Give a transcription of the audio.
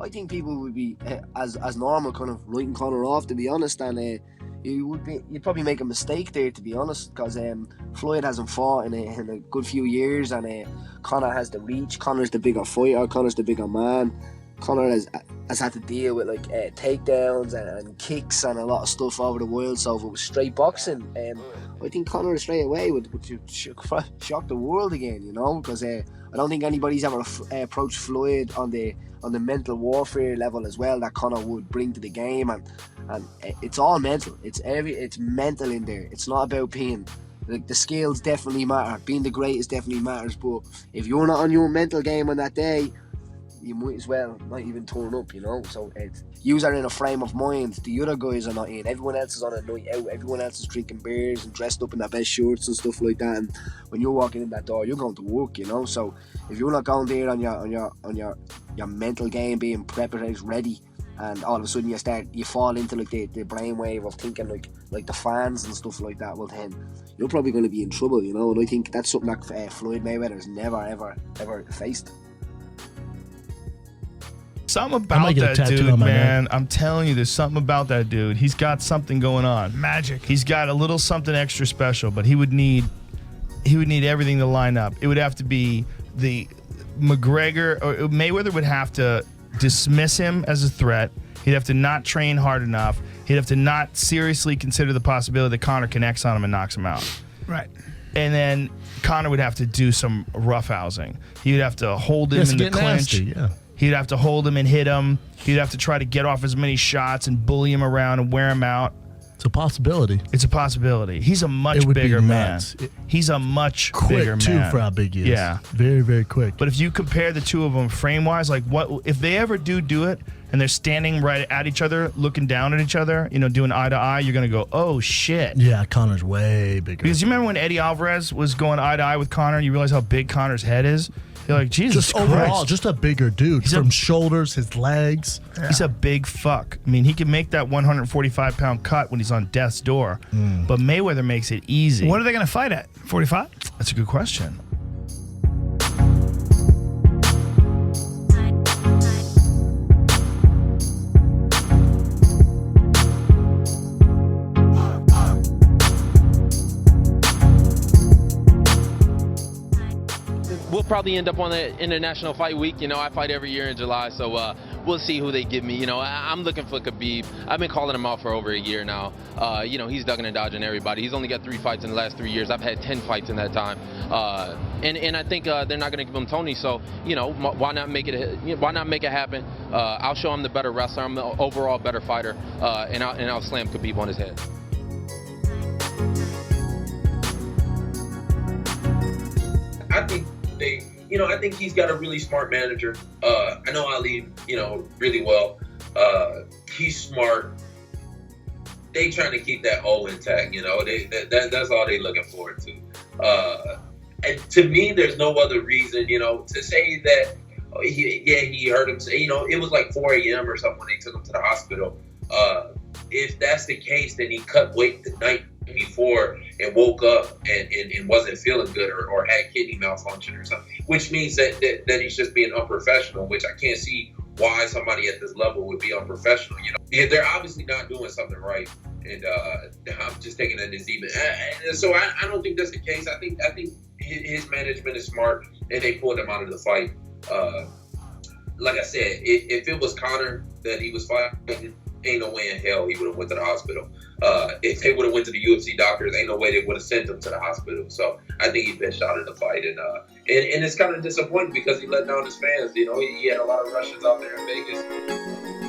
I think people would be as normal kind of writing Conor off, to be honest, and you'd probably make a mistake there, to be honest, because Floyd hasn't fought in a good few years, and Conor has the reach. Conor's the bigger fighter. Conor's the bigger man. Conor has had to deal with takedowns and kicks and a lot of stuff over the world. So if it was straight boxing, I think Conor straight away would shock the world again, you know, because I don't think anybody's ever approached Floyd on the mental warfare level as well that Conor would bring to the game, and it's all mental. It's mental in there. It's not about being the skills definitely matter. Being the greatest definitely matters, but if you're not on your mental game on that day, you might as well not even turn up, you know. So you are in a frame of mind. The other guys are not in. Everyone else is on a night out. Everyone else is drinking beers and dressed up in their best shirts and stuff like that. And when you're walking in that door, you're going to work, you know. So if you're not going there on your mental game, being prepared, ready, and all of a sudden you fall into like the brainwave of thinking like the fans and stuff like that, well then you're probably going to be in trouble, you know. And I think that's something that Floyd Mayweather has never ever faced. Something about that dude, man. I'm telling you, there's something about that dude. He's got something going on. Magic. He's got a little something extra special, but he would need everything to line up. It would have to be the McGregor or Mayweather would have to dismiss him as a threat. He'd have to not train hard enough. He'd have to not seriously consider the possibility that Conor connects on him and knocks him out. Right. And then Conor would have to do some roughhousing. He'd have to hold him in the clinch. Nasty, yeah. He'd have to hold him and hit him. He'd have to try to get off as many shots and bully him around and wear him out. It's a possibility. It's a possibility. He's a much bigger man. He's a much bigger man. Quick, too, for how big he is. Yeah. Very, very quick. But if you compare the two of them frame-wise, like what if they ever do it and they're standing right at each other, looking down at each other, you know, doing eye to eye, you're going to go, oh, shit. Yeah, Conor's way bigger. Because you remember when Eddie Alvarez was going eye to eye with Conor, you realize how big Conor's head is? You're like, Jesus just Christ. Overall, just a bigger dude. From shoulders, his legs. Yeah. He's a big fuck. I mean, he can make that 145-pound cut when he's on death's door, but Mayweather makes it easy. What are they going to fight at? 45? That's a good question. We'll probably end up on the International Fight Week. You know, I fight every year in July, so we'll see who they give me. You know, I'm looking for Khabib. I've been calling him out for over a year now. You know, he's ducking and dodging everybody. He's only got 3 fights in the last 3 years. I've had 10 fights in that time. And I think they're not going to give him Tony, so, you know, why not make it happen? I'll show him the better wrestler. I'm the overall better fighter, and I'll slam Khabib on his head. I think he's got a really smart manager. I know Ali, really well. He's smart. They trying to keep that O intact. That's all they looking forward to. And to me, there's no other reason, to say that. He hurt him. It was like 4 a.m. or something when they took him to the hospital. If that's the case, then he cut weight the night before and woke up and wasn't feeling good or had kidney malfunction or something, which means that he's just being unprofessional, which I can't see why somebody at this level would be unprofessional. They're obviously not doing something right, and I'm just taking that as even. So I don't think that's the case. I think his management is smart, and they pulled him out of the fight. Like I said, if it was Conor that he was fighting, ain't no way in hell he would have went to the hospital. If they would have went to the UFC doctors, ain't no way they would have sent him to the hospital. So I think he bitched out in the fight, and it's kind of disappointing because he let down his fans. He had a lot of Russians out there in Vegas.